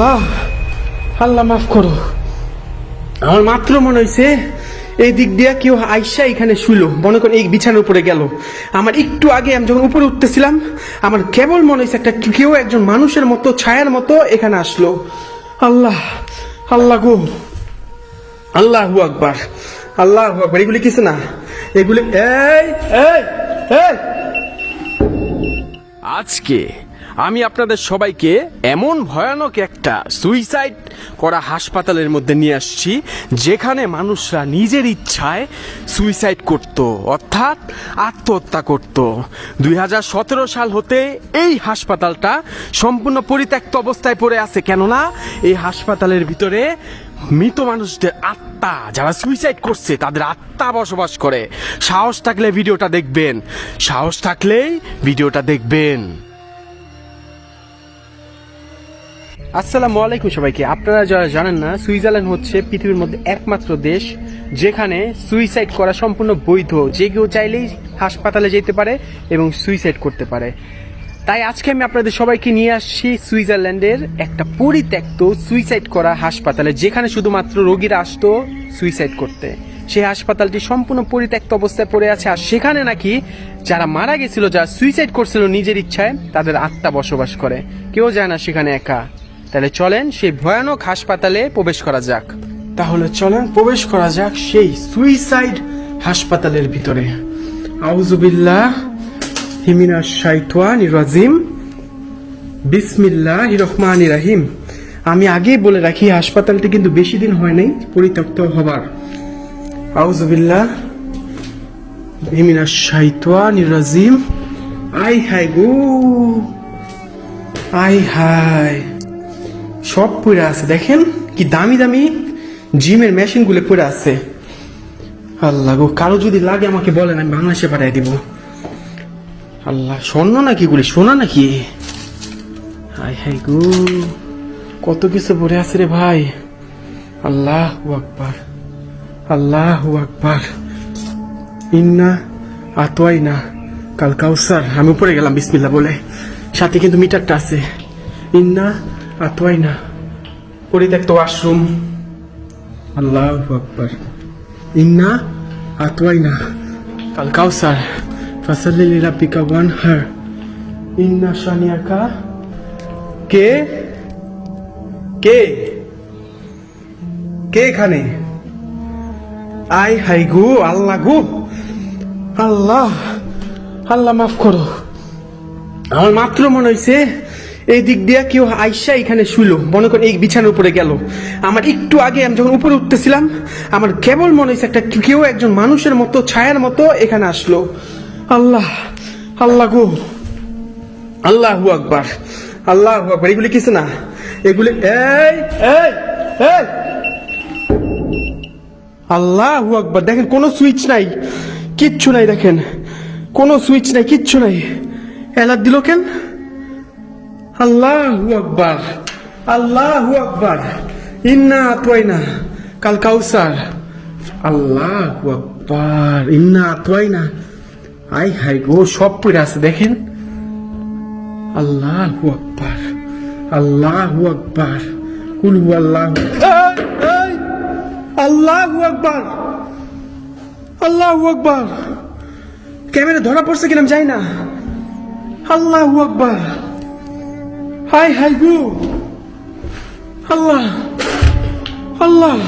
আল্লাহ আল্লাহ মাফ করো। আমার মাত্র মনে হয়েছে এই দিক দিয়ে কেউ আইসা এখানে শুইলো, মনে করেন এই বিছানার উপরে গেল। আমার একটু আগে আমি যখন উপরে উঠতেছিলাম আমার কেবল মনে হয়েছে একটা কেউ একজন মানুষের মতো ছায়ার মতো এখানে আসলো। আল্লাহ আল্লাহ গো, আল্লাহু আকবার, আল্লাহু আকবার। এগুলি কিছু না, এগুলি এই এই এই আজকে আমি আপনাদের সবাইকে এমন ভয়ানক একটা সুইসাইড করা হাসপাতালের মধ্যে নিয়ে আসছি, যেখানে মানুষরা নিজের ইচ্ছায় সুইসাইড করত, অর্থাৎ আত্মহত্যা করত। 2017 সাল হতে এই হাসপাতালটা সম্পূর্ণ পরিত্যক্ত অবস্থায় পড়ে আছে, কেননা এই হাসপাতালের ভিতরে মৃত মানুষদের আত্মা, যারা সুইসাইড করছে তাদের আত্মা বসবাস করে। সাহস থাকলে ভিডিওটা দেখবেন, সাহস থাকলেই ভিডিওটা দেখবেন। আসসালামু আলাইকুম সবাইকে। আপনারা যারা জানেন না, সুইজারল্যান্ড হচ্ছে পৃথিবীর মধ্যে একমাত্র দেশ যেখানে সুইসাইড করা সম্পূর্ণ বৈধ। যে কেউ চাইলেই হাসপাতালে যেতে পারে এবং সুইসাইড করতে পারে। তাই আজকে আমি আপনাদের সবাইকে নিয়ে আসছি সুইজারল্যান্ডের একটা পরিত্যক্ত সুইসাইড করা হাসপাতালে, যেখানে শুধুমাত্র রোগীরা আসতো সুইসাইড করতে। সেই হাসপাতালটি সম্পূর্ণ পরিত্যক্ত অবস্থায় পড়ে আছে, আর সেখানে নাকি যারা মারা গেছিল, যারা সুইসাইড করছিল নিজের ইচ্ছায়, তাদের আত্মা বসবাস করে। কেউ যায় না সেখানে একা। তাহলে চলেন সেই ভয়ানক হাসপাতালে প্রবেশ করা যাক। তাহলে চলেন প্রবেশ করা যাক সেই সুইসাইড হাসপাতালের ভিতরে। আউযুবিল্লাহ মিনাশ শাইতানির রাজিম, বিসমিল্লাহির রহমানির রহিম। আমি আগেই বলে রাখি, হাসপাতালটি কিন্তু বেশি দিন হয় নাই পরিত্যক্ত হবার। আউযুবিল্লাহ মিনাশ শাইতানির রাজিম। আই হাই গো, আই হাই, সব পড়ে আছে। দেখেন কি দামি দামি জিমের মেশিন গুলো পড়ে আছে। আল্লাহ গো, কারো যদি লাগে আমাকে বলেন, আমি বাংলাদেশে পাঠিয়ে দিব। আল্লাহ, স্বর্ণ নাকি গুলি, সোনা নাকি? হাই হাই গো, কত কিছু পড়ে আছে রে ভাই। আল্লাহু আকবার, আল্লাহু আকবার। ইন্না আতওয়াইনা কাল কাউসার। আমি উপরে গেলাম বিসমিল্লাহ বলে, সাথে কিন্তু মিটারটা আছে। ইন্না আতওয়াইনা, পরিত্যক্ত ওয়াশরুম। আল্লাহু আকবার। ইন্না আতওয়াইনা কাল কাউসার ফাসাল্লি লিরাব্বিকা ওয়ানহার ইন্না শানিয়াকা। কে কে কে এখানে? আই হাই গো, আল্লাহ গো, আল্লাহ আল্লাহ মাফ করো। আমার মাত্র মনে হয়েছে এই দিক দিয়ে কেউ আইসা এখানে শুইলো, মনে করেন এই বিছানার উপরে গেল। আমার একটু আগে আমি যখন উপরে উঠতেছিলাম আমার কেবল মনে হয়েছে একটা কেউ একজন মানুষের মতো ছায়ার মতো এখানে আসলো। আল্লাহ আল্লাহ গো, আল্লাহু আকবার, আল্লাহু আকবার। এগুলি কিছু না, এগুলি এই এই এই আল্লাহু আকবার। দেখেন কোনো সুইচ নাই, কিচ্ছু নাই। দেখেন কোনো সুইচ নাই, কিচ্ছু নাই। অ্যালার্ট দিল কেন? আল্লাহু আকবার, আল্লাহু আকবার। ইন্না আতওয়াইনা কাল কাউসার। আল্লাহু আকবার, ইন্না আতওয়াইনা। আই হাই গো, সব পড়ে আছে। দেখেন আল্লাহু আকবার, আল্লাহু আকবার। কুল হুয়াল্লাহু, এই আল্লাহু আকবার, আল্লাহু আকবার। ক্যামেরা ধরা পড়ছে কিনা আমি জানি না। আল্লাহু আকবার, হাই হাই গো, আল্লাহ আল্লাহ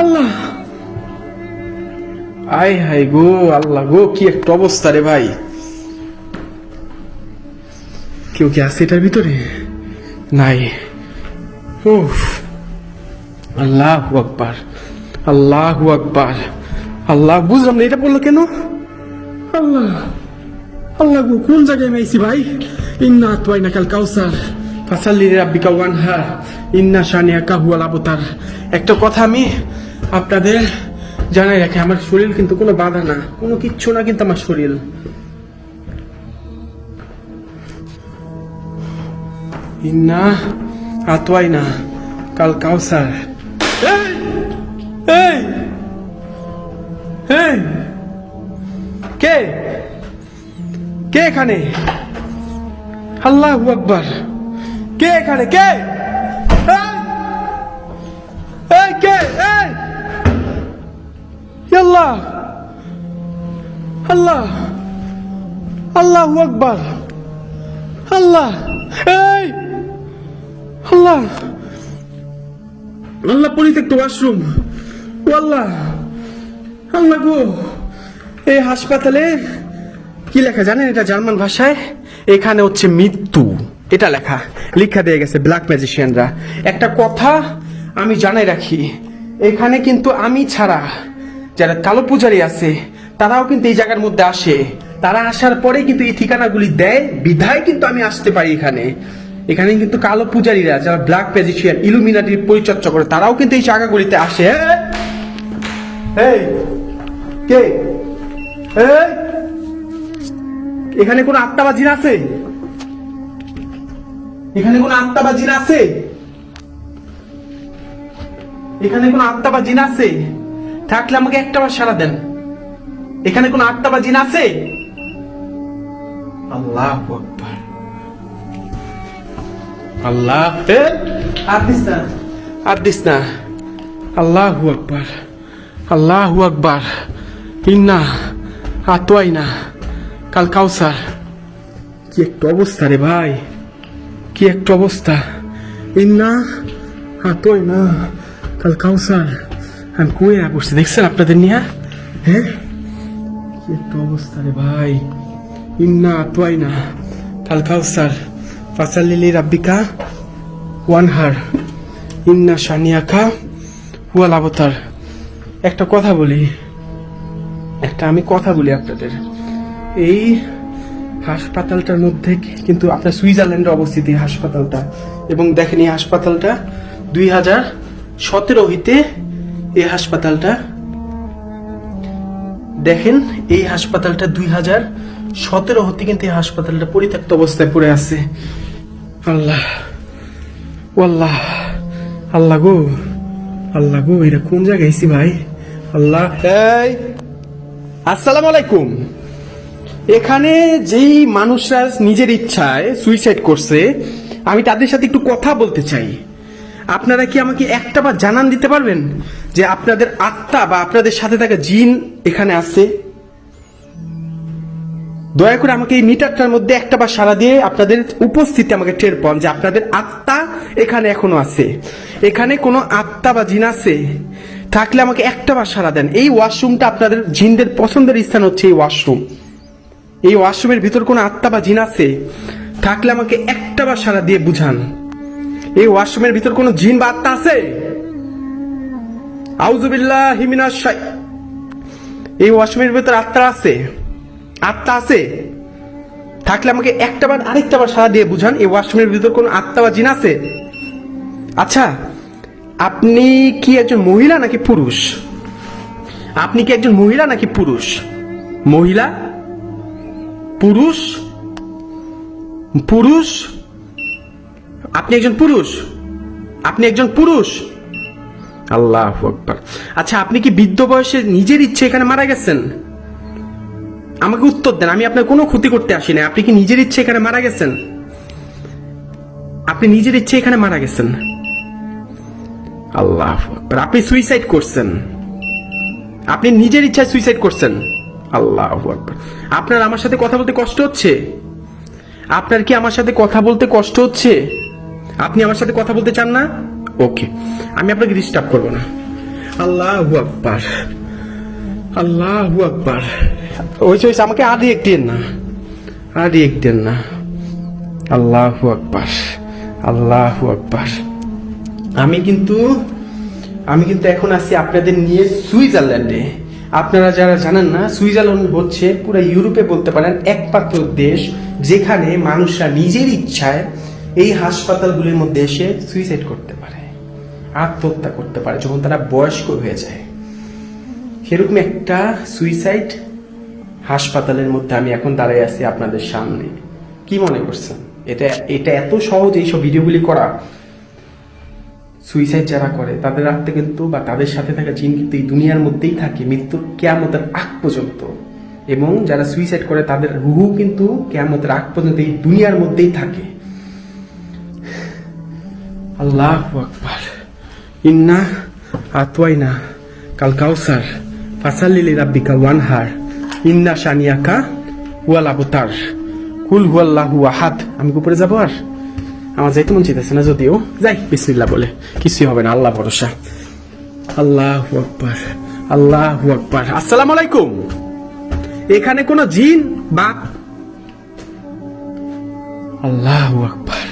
আল্লাহ। আই হাই গো, আল্লাহ গো, কি একটা অবস্থা রে ভাই। কেউ কি আছে এটার ভিতরে? নাই। উফ, আল্লাহু আকবার, আল্লাহু আকবার। আল্লাহ, বুঝলাম না এটা বললো কেন। আল্লাহ আল্লাহ গো, কোন জায়গায় মেয়েছি ভাই? ইন্না আতওয়াইনা কাল কাউসার ফাসাল্লি লিরাব্বিকা ওয়ানহার ইন্না শানিয়াকা হুয়াল আবতার। একটা কথা আমি আপনাদের জানাই রাখি, আমার শরীর কিন্তু কোনো বাধা না, কোনো কিচ্ছু না কিন্তু আমার শরীর। ইন্না আতওয়াইনা কাল কাউসার। এই এই এই, কে কে এখানে? আল্লাহু আকবার। কে কে এখানে? কে? এই! এই কে? এই! আল্লাহ, আল্লাহ, আল্লাহু আকবার, আল্লাহ, এই আল্লাহ, আল্লাহ, পরিত্যক্ত ওয়াশরুম, ও আল্লাহ, আল্লাহ গো। এই হাসপাতালে কি লেখা জানেন? এটা জার্মান ভাষায়, এখানে হচ্ছে মৃত্যু, এটা লেখা দিয়ে গেছে ব্ল্যাক ম্যাজিশিয়ানরা। একটা কথা আমি জানাই রাখি, এখানে কিন্তু আমি ছাড়া যারা কালো পূজারী আছে তারাও কিন্তু এই জায়গার মধ্যে আসে। তারা আসার পরে কিন্তু এই ঠিকানাগুলি দেয়, বিধায় কিন্তু আমি আসতে পারি এখানে। এখানে কিন্তু কালো পূজারীরা যারা ব্ল্যাক ম্যাজিশিয়ান, ইলুমিনাটির পরিচর্যা করে, তারাও কিন্তু এই জায়গাগুলিতে আসে। এই কে? এই, এখানে কোন আত্মাবাজির আছে? এখানে কোন আত্মাবাজির আছে? এখানে কোন আত্মাবাজিন আছে? থাকলে আমাকে একটাবার সাড়া দেন। এখানে কোন আত্মাবাজিন আছে? আল্লাহু আকবার, আল্লাহ, আর দিস না। আল্লাহু আকবার, আল্লাহু আকবার। ইন্না আতওয়াইনা কাল কাউসার। কি একটা অবস্থা রে ভাই, কি একটা অবস্থা। ইন্না আতওয়াইনা কাল কাউসার। আমি কই পড়ছি দেখছেন আপনাদের নিয়ে? হ্যাঁ, কি একটা অবস্থা রে ভাই। ইন্না আতওয়াইনা কাল কাউসার ফাসাল্লি রাব্বিকা ওয়ানহার ইন্না শানিয়াকা হুয়াল আবতার। একটা কথা বলি আপনাদের। এই হাসপাতালটার মধ্যে কিন্তু আপনার সুইজারল্যান্ডে অবস্থিত এই হাসপাতালটা, এবং দেখেন এই হাসপাতালটা 2017 হইতে এই হাসপাতালটা, দেখেন এই হাসপাতালটা 2017 হতে কিন্তু এই হাসপাতালটা পরিত্যক্ত অবস্থায় পড়ে আছে। আল্লাহ, আল্লাহ, আল্লাহ গো, আল্লাহ গো, এটা কোন জায়গায় এসি ভাই? আল্লাহ। এই আসসালামু আলাইকুম। এখানে যেই মানুষরা নিজের ইচ্ছায় সুইসাইড করছে, আমি তাদের সাথে একটু কথা বলতে চাই। আপনারা কি আমাকে একটা বার জানান দিতে পারবেন যে আপনাদের আত্মা বা আপনাদের সাথে থাকা জিন এখানে আছে? দয়া করে আমাকে এই মিটারটার মধ্যে একটা বার সাড়া দিয়ে আপনাদের উপস্থিতি আমাকে টের পান যে আপনাদের আত্মা এখানে এখনো আছে। এখানে কোনো আত্মা বা জিন আছে? থাকলে আমাকে একটা বার সাড়া দেন। এই ওয়াশরুমটা আপনাদের জিনদের পছন্দের স্থান হচ্ছে এই ওয়াশরুম। এই ওয়াশরুমের ভিতর কোনো আত্মা বা জিন আছে? থাকলে আমাকে একটা বার সাড়া দিয়ে বুঝান। এই ওয়াশরুমের ভিতর কোনো জিন বা আত্মা আছে? আউযুবিল্লাহি মিনাশ শাই। এই ওয়াশরুমের ভিতর আত্মা আছে? আত্মা আছে? থাকলে আমাকে আরেকটা বার সাড়া দিয়ে বুঝান, এই ওয়াশরুমের ভিতর কোনো আত্মা বা জিন আছে? আচ্ছা, আপনি কি একজন মহিলা নাকি পুরুষ? আপনি কি একজন মহিলা নাকি পুরুষ? মহিলা? পুরুষ? পুরুষ? আপনি একজন পুরুষ? আপনি একজন পুরুষ? আল্লাহু আকবার। আচ্ছা, আপনি কি বৃদ্ধ বয়সে নিজের ইচ্ছে এখানে মারা গেছেন? আমাকে উত্তর দেন, আমি আপনার কোনো ক্ষতি করতে আসি না। আপনি কি নিজের ইচ্ছে এখানে মারা গেছেন? আপনি নিজের ইচ্ছে এখানে মারা গেছেন? আল্লাহু আকবার। আপনি সুইসাইড করছেন? আপনি নিজের ইচ্ছায় সুইসাইড করছেন? আল্লাহু আকবার। আপনার আমার সাথে কথা বলতে কষ্ট হচ্ছে? আপনার কি আমার সাথে কথা বলতে কষ্ট হচ্ছে? আপনি আমার সাথে কথা বলতে চান না? ওকে, আমি আপনাকে ডিস্টার্ব করবো না। আল্লাহু আকবার, আল্লাহু আকবার। ওইসে আমাকে আদি একদিন না। আল্লাহু আকবার, আল্লাহু আকবার। আমি কিন্তু এখন আছি আপনাদের নিয়ে সুইজারল্যান্ডে। আপনারা যারা জানেন না, সুইজারল্যান্ড হচ্ছে পুরো ইউরোপে বলতে পারেন একমাত্র দেশ যেখানে মানুষরা নিজের ইচ্ছায় এই হাসপাতালগুলির মধ্যে এসে সুইসাইড করতে পারে, আত্মহত্যা করতে পারে যখন তারা বয়স্ক হয়ে যায়। সেরকম একটা সুইসাইড হাসপাতালের মধ্যে আমি এখন দাঁড়াই আছি আপনাদের সামনে। কি মনে করছেন এটা এত সহজ এইসব ভিডিওগুলি করা? সুইসাইড যারা করে তাদের আত্মা কিন্তু বা তাদের সাথে থাকা জিন কিন্তু এই দুনিয়ার মধ্যেই থাকে মৃত্যুর কিয়ামতের আগ পর্যন্ত, এবং যারা সুইসাইড করে তাদের রুহু কিন্তু কিয়ামতের আগ পর্যন্ত এই দুনিয়ার মধ্যেই থাকে। আল্লাহু আকবার। ইন্না আতওয়াইনা কাল কাউসার ফাসাল্লি লিরাব্বিকা ওয়ানহার ইন্না শানিয়াকা ওয়াল আবতার কুল হুয়াল্লাহু আহাদ। আমি কি উপরে যাবো? আর আমার যাইতে মন চাইতেছে না, যদিও যাই বিসমিল্লাহ বলে, কিছুই হবে না, আল্লাহ ভরসা। আল্লাহু আকবার, আল্লাহু আকবার। আসসালামু আলাইকুম। এখানে কোন জিন বা আল্লাহু আকবার,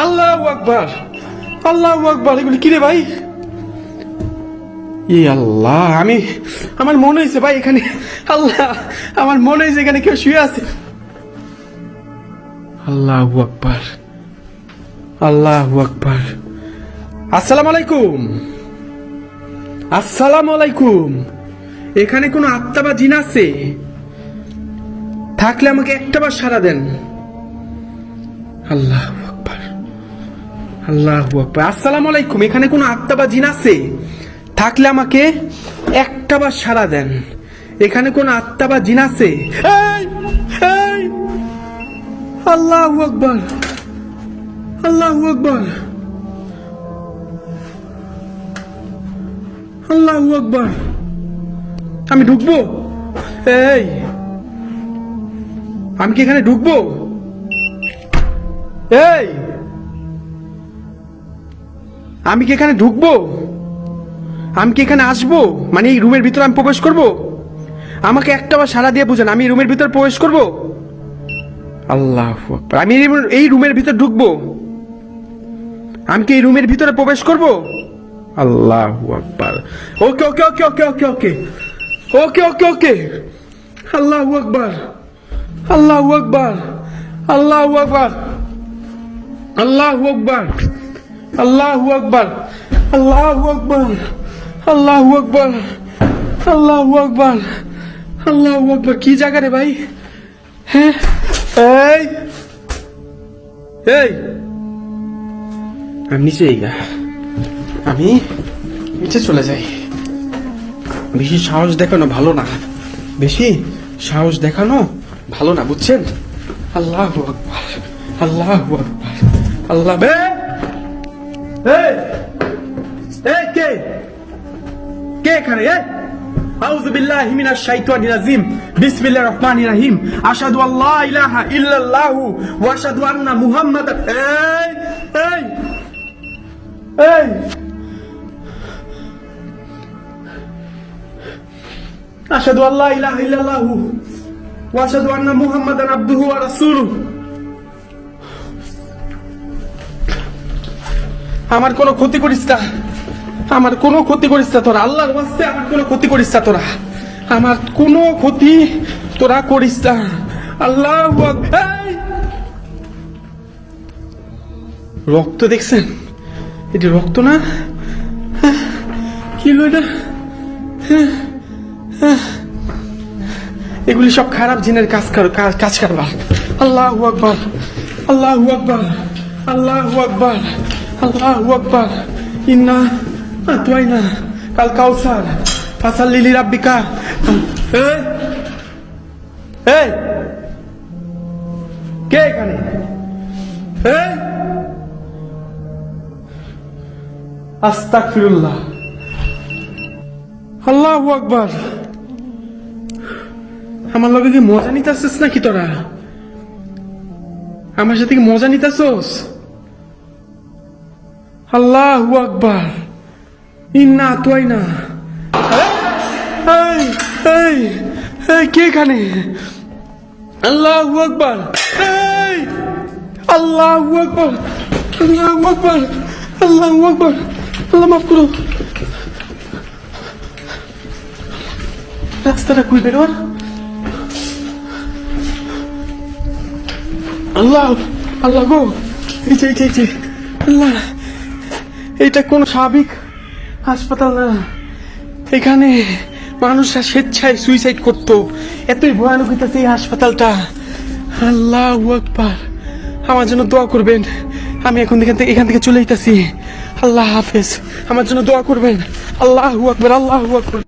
আল্লাহু আকবার, আল্লাহু আকবার। এগুলি কিরে ভাই? ই আল্লাহ, আমার মনে হয়েছে ভাই এখানে, আল্লাহ আমার মনে হয়েছে এখানে কেউ শুয়ে আছে। আল্লাহু আকবার, আল্লাহু আকবার। আসসালামু আলাইকুম, আসসালামু আলাইকুম। এখানে কোনো আত্মা বা জিন আছে? থাকলে আমাকে একটাবার সাড়া দেন। আল্লাহু আকবার, আল্লাহু আকবার। আসসালামু আলাইকুম। এখানে কোনো আত্মা বা জিন আছে? থাকলে আমাকে একটাবার সাড়া দেন। এখানে কোনো আত্মা বা জিন আছে? এই, এই, আল্লাহু আকবার, আল্লাহু আকবার, আল্লাহু আকবার। আমি ঢুকবো? এই, আমি কি এখানে ঢুকবো? এই, আমি কি এখানে ঢুকবো? আমি কি এখানে আসবো? মানে এই রুমের ভিতরে আমি প্রবেশ করব? আমাকে একটাবার সাড়া দিয়ে বুঝেন, আমি এই রুমের ভিতরে প্রবেশ করব? আল্লাহু আকবার। আমি এই রুমের ভিতর ঢুকবো? আমি কি এই রুমের ভিতরে প্রবেশ করব? আল্লাহু আকবার। ওকে ওকে ওকে ওকে ওকে ওকে ওকে ওকে ওকে। আল্লাহু আকবার, আল্লাহু আকবার, আল্লাহু আকবার, আল্লাহু আকবার, আল্লাহু আকবার, আল্লাহু আকবার, আল্লাহু আকবার, আল্লাহু আকবার, আল্লাহু আকবার। কি জায়গা রে ভাই? হ্যাঁ, এই এই, আমি নিচে আমি নিচে চলে যাই। বেশি সাহস দেখানো ভালো না, বেশি সাহস দেখানো ভালো না, বুঝছেন? আল্লাহু আকবার, আল্লাহু আকবার, আল্লাহ। এই কে কে এখানে? আউযু বিল্লাহি মিনাশ শাইতানির রাজিম। বিসমিল্লাহির রহমানির রহিম। আশহাদু আল্লা ইলাহা ইল্লাল্লাহু ওয়া আশহাদু আন্না মুহাম্মাদান। এই এই এই, আশহাদু আল্লা ইলাহা ইল্লাল্লাহু ওয়া আশহাদু আন্না মুহাম্মাদান আবদুহু ওয়া রাসূলুহু। আমার কোনো ক্ষতি করিস না, আমার কোনো ক্ষতি করিস না তোরা, আল্লাহর ওয়াস্তে আমার কোনো ক্ষতি করিস না তোরা, আমার কোনো ক্ষতি তোরা করিস না। আল্লাহু আকবার। রক্ত দেখছেন? এটি রক্ত না? কি হলো এটা? এগুলি সব খারাপ জিনের কাজ কারবার। আল্লাহু আকবার, আল্লাহু আকবার, আল্লাহু আকবার, আল্লাহু আকবার। ইন্না আতওয়াইনা কাল কাউসার ফাসাল্লি লিরাব্বিকা। এই এই, কে এখানে? এই, আস্তাগফিরুল্লাহ, আল্লাহু আকবার। আমার লগে কি মজা নিতেছিস নাকি তোরা? আমার সাথে কি মজা নিতেছস? আল্লাহু আকবার। ইন্না আতওয়াইনা। এই এই এই, কে এখানে? আল্লাহু আকবার। এই, আল্লাহু আকবার, আল্লাহু আকবার, আল্লাহু আকবার। আল্লাহ মাফ করো। রাস্তাটা কই বেরোর? আল্লাহ, আল্লাহ গো, এই যে আল্লাহ, এটা কোন স্বাভাবিক হাসপাতাল না। এখানে মানুষরা স্বেচ্ছায় সুইসাইড করতো। এতই ভয়ানক হইতেছে এই হাসপাতালটা। আল্লাহু আকবার। আমার জন্য দোয়া করবেন। আমি এখন এখান থেকে চলে যেতেছি। আল্লাহ হাফেজ। আমার জন্য দোয়া করবেন। আল্লাহু আকবার, আল্লাহু আকবার।